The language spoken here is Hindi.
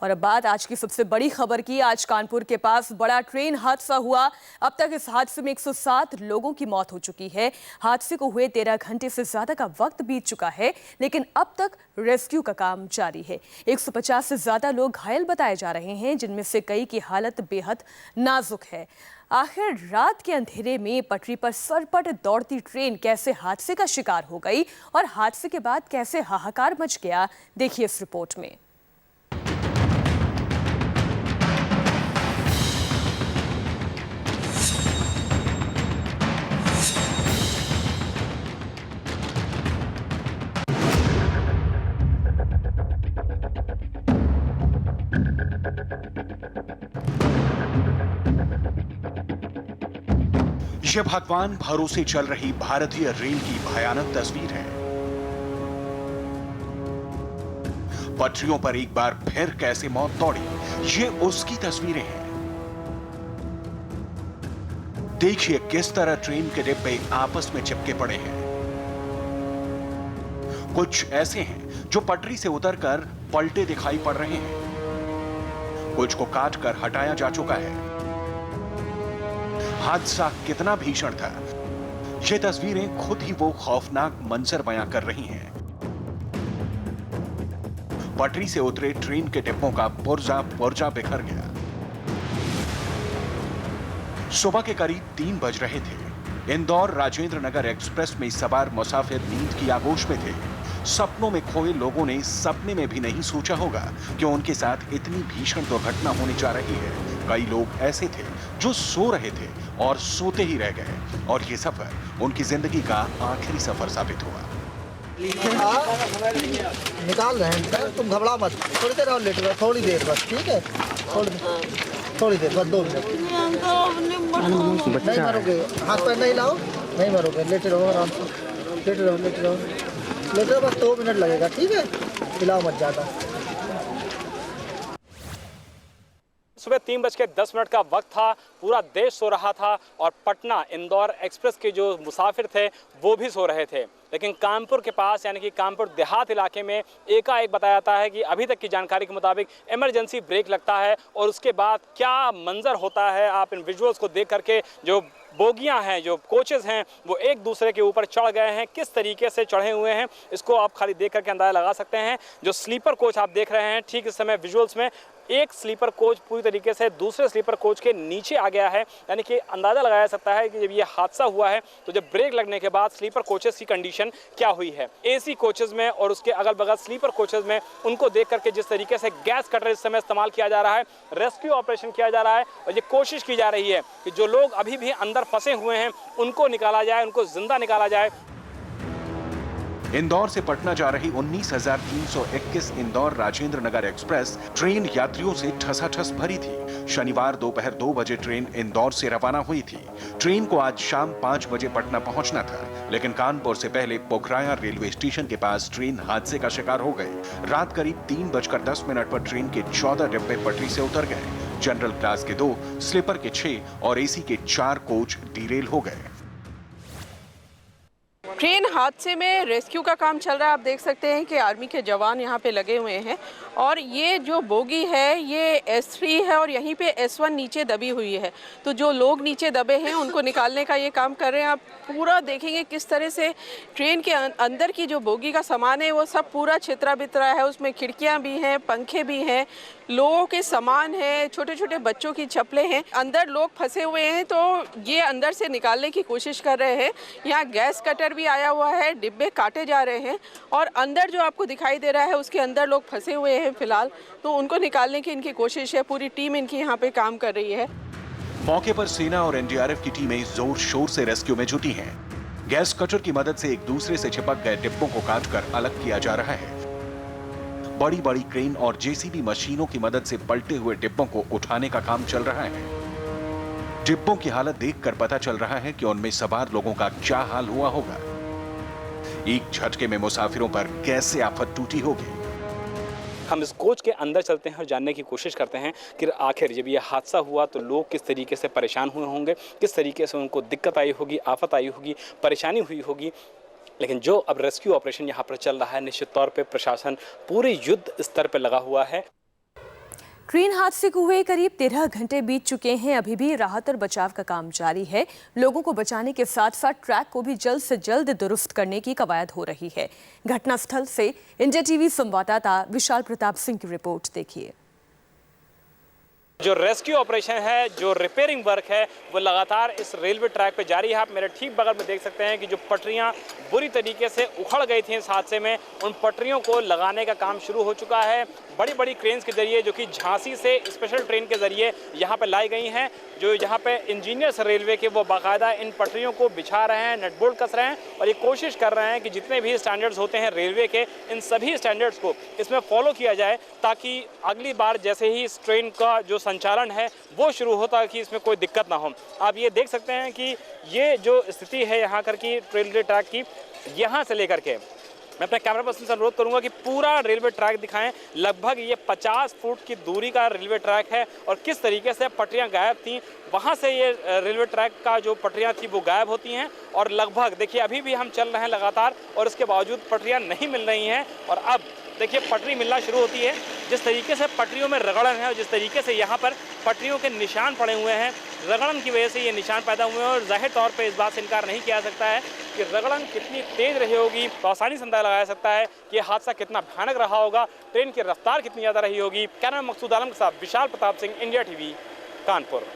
और अब बात आज की सबसे बड़ी खबर की। आज कानपुर के पास बड़ा ट्रेन हादसा हुआ। अब तक इस हादसे में 107 लोगों की मौत हो चुकी है। हादसे को हुए 13 घंटे से ज्यादा का वक्त बीत चुका है, लेकिन अब तक रेस्क्यू का काम जारी है। 150 से ज्यादा लोग घायल बताए जा रहे हैं, जिनमें से कई की हालत बेहद नाजुक है। आखिर रात के अंधेरे में पटरी पर सरपट दौड़ती ट्रेन कैसे हादसे का शिकार हो गई और हादसे के बाद कैसे हाहाकार मच गया, देखिए इस रिपोर्ट में। यह भगवान भरोसे चल रही भारतीय रेल की भयानक तस्वीर है। पटरियों पर एक बार फिर कैसे मौत दौड़ी, ये उसकी तस्वीरें हैं। देखिए किस तरह ट्रेन के डिब्बे आपस में चिपके पड़े हैं। कुछ ऐसे हैं जो पटरी से उतरकर पलटे दिखाई पड़ रहे हैं, कुछ को काटकर हटाया जा चुका है। हादसा कितना भीषण था, ये तस्वीरें खुद ही वो खौफनाक मंजर बयां कर रही हैं। पटरी से उतरे ट्रेन के डिब्बों का पुर्जा बिखर गया। सुबह के करीब 3 बज रहे थे। इंदौर राजेंद्र नगर एक्सप्रेस में सवार मुसाफिर नींद की आगोश में थे। सपनों में खोए लोगों ने सपने में भी नहीं सोचा होगा कि उनके साथ इतनी भीषण दुर्घटना होने जा रही है। कई लोग ऐसे थे जो सो रहे थे और सोते ही रह गए, और ये सफर उनकी जिंदगी का आखिरी सफर साबित हुआ। निकाल रहे हैं, तुम घबरा मत, थोड़ी देर और लेट रहो, थोड़ी देर बस, ठीक है, थोड़ी देर बस, 2 मिनट। नहीं मरोगे, हाथ पैर नहीं लाओ, नहीं मरोगे, लेटे रहो आराम से, लेटे रहो बस 2 मिनट लगेगा, ठीक है, हिलाओ मत ज्यादा। सुबह 3:10 का वक्त था। पूरा देश सो रहा था और पटना इंदौर एक्सप्रेस के जो मुसाफिर थे वो भी सो रहे थे। लेकिन कानपुर के पास यानी कि कानपुर देहात इलाके में एकाएक बताया जाता है कि अभी तक की जानकारी के मुताबिक इमरजेंसी ब्रेक लगता है, और उसके बाद क्या मंजर होता है आप इन विजुअल्स को देख करके, जो बोगियां हैं, जो कोचेस हैं, वो एक दूसरे के ऊपर चढ़ गए हैं। किस तरीके से चढ़े हुए हैं इसको आप खाली देख करके अंदाजा लगा सकते हैं। जो स्लीपर कोच आप देख रहे हैं, ठीक इस समय विजुअल्स में एक स्लीपर कोच पूरी तरीके से दूसरे स्लीपर कोच के नीचे आ गया है। यानी कि अंदाजा लगाया जा सकता है कि जब ये हादसा हुआ है तो जब ब्रेक लगने के बाद स्लीपर कोचेस की कंडीशन क्या हुई है। एसी कोचेस में और उसके अगल बगल स्लीपर कोचेस में उनको देख करके जिस तरीके से गैस कटर इस समय इस्तेमाल किया जा रहा है, रेस्क्यू ऑपरेशन किया जा रहा है, और ये कोशिश की जा रही है कि जो लोग अभी भी अंदर फंसे हुए हैं उनको निकाला जाए, उनको जिंदा निकाला जाए। इंदौर से पटना जा रही 19,321 इंदौर राजेंद्र नगर एक्सप्रेस ट्रेन यात्रियों से ठसाठस भरी थी। शनिवार दोपहर 2 बजे ट्रेन इंदौर से रवाना हुई थी। ट्रेन को आज शाम 5 बजे पटना पहुंचना था, लेकिन कानपुर से पहले पोखराया रेलवे स्टेशन के पास ट्रेन हादसे का शिकार हो गई। रात करीब 3:10 पर ट्रेन के 14 डिब्बे पटरी से उतर गए। जनरल क्लास के 2, स्लीपर के 6 और एसी के 4 कोच डीरेल हो गए। ट्रेन हादसे में रेस्क्यू का काम चल रहा है। आप देख सकते हैं कि आर्मी के जवान यहाँ पे लगे हुए हैं, और ये जो बोगी है ये S3 है और यहीं पे S1 नीचे दबी हुई है। तो जो लोग नीचे दबे हैं उनको निकालने का ये काम कर रहे हैं। आप पूरा देखेंगे किस तरह से ट्रेन के अंदर की जो बोगी का सामान है वो सब पूरा छितरा बितरा है। उसमें खिड़कियाँ भी हैं, पंखे भी हैं, लोगों के सामान है, छोटे छोटे बच्चों की चप्पलें हैं। अंदर लोग फंसे हुए हैं तो ये अंदर से निकालने की कोशिश कर रहे हैं। यहाँ गैस कटर भी आया हुआ है, डिब्बे काटे जा रहे हैं, और अंदर जो आपको दिखाई दे रहा है उसके अंदर लोग फंसे हुए हैं फिलहाल, तो उनको निकालने की इनकी कोशिश है। पूरी टीम इनकी यहाँ पे काम कर रही है। मौके पर सेना और एनडीआरएफ की टीमें जोर शोर से रेस्क्यू में जुटी हैं। गैस कटर की मदद से एक दूसरे से चिपक गए डिब्बों को काटकर अलग किया जा रहा है। बड़ी बड़ी क्रेन और जेसीबी मशीनों की मदद से पलटे हुए डिब्बों को उठाने का काम चल रहा है। डिब्बों की हालत देखकर पता चल रहा है कि उनमें सवार लोगों का क्या हाल हुआ होगा। एक झटके में मुसाफिरों पर कैसे आफत टूटी होगी। हम इस कोच के अंदर चलते हैं और जानने की कोशिश करते हैं कि आखिर जब ये हादसा हुआ तो लोग किस तरीके से परेशान हुए होंगे, किस तरीके से उनको दिक्कत आई होगी, आफत आई होगी, परेशानी हुई होगी। लेकिन जो अब रेस्क्यू ऑपरेशन यहाँ पर चल रहा है, निश्चित तौर पे प्रशासन पूरे युद्ध स्तर पर लगा हुआ है। ट्रेन हादसे को हुए करीब 13 घंटे बीत चुके हैं। अभी भी राहत और बचाव का काम जारी है। लोगों को बचाने के साथ साथ ट्रैक को भी जल्द से जल्द दुरुस्त करने की कवायद हो रही है। घटनास्थल से इंडिया टीवी संवाददाता विशाल प्रताप सिंह की रिपोर्ट देखिए। जो रेस्क्यू ऑपरेशन है, जो रिपेयरिंग वर्क है, वो लगातार इस रेलवे ट्रैक पे जारी है। आप मेरे ठीक बगल में देख सकते हैं कि जो पटरियां बुरी तरीके से उखड़ गई थी इस हादसे में, उन पटरियों को लगाने का काम शुरू हो चुका है। बड़ी बड़ी क्रेन्स के जरिए, जो कि झांसी से स्पेशल ट्रेन के जरिए यहाँ पे लाई गई हैं, जो यहाँ पे इंजीनियर्स रेलवे के वो बाकायदा इन पटरियों को बिछा रहे हैं, नट बोल्ट कस रहे हैं और ये कोशिश कर रहे हैं कि जितने भी स्टैंडर्ड्स होते हैं रेलवे के, इन सभी स्टैंडर्ड्स को इसमें फॉलो किया जाए, ताकि अगली बार जैसे ही इस ट्रेन का जो संचालन है वो शुरू होता है कि इसमें कोई दिक्कत ना हो। आप ये देख सकते हैं कि ये जो स्थिति है यहाँ कर की रेलवे ट्रैक की, यहाँ से लेकर के मैं अपने कैमरा पर्सन से अनुरोध करूंगा कि पूरा रेलवे ट्रैक दिखाएं। लगभग ये 50 फुट की दूरी का रेलवे ट्रैक है और किस तरीके से पटरियां गायब थी, वहां से ये रेलवे ट्रैक का जो पटरियां थी वो गायब होती हैं और लगभग देखिए अभी भी हम चल रहे हैं लगातार और इसके बावजूद पटरियां नहीं मिल रही हैं। और अब देखिए पटरी मिलना शुरू होती है। जिस तरीके से पटरियों में रगड़न है और जिस तरीके से यहाँ पर पटरियों के निशान पड़े हुए हैं, रगड़न की वजह से ये निशान पैदा हुए हैं और जाहिर तौर पे इस बात से इनकार नहीं किया जा सकता है कि रगड़न कितनी तेज रही होगी तो आसानी से अंदाजा लगाया सकता है कि ये हादसा कितना भयानक रहा होगा, ट्रेन की रफ्तार कितनी ज़्यादा रही होगी। कैमरा मकसूद आलम के साथ विशाल प्रताप सिंह, इंडिया टीवी, कानपुर।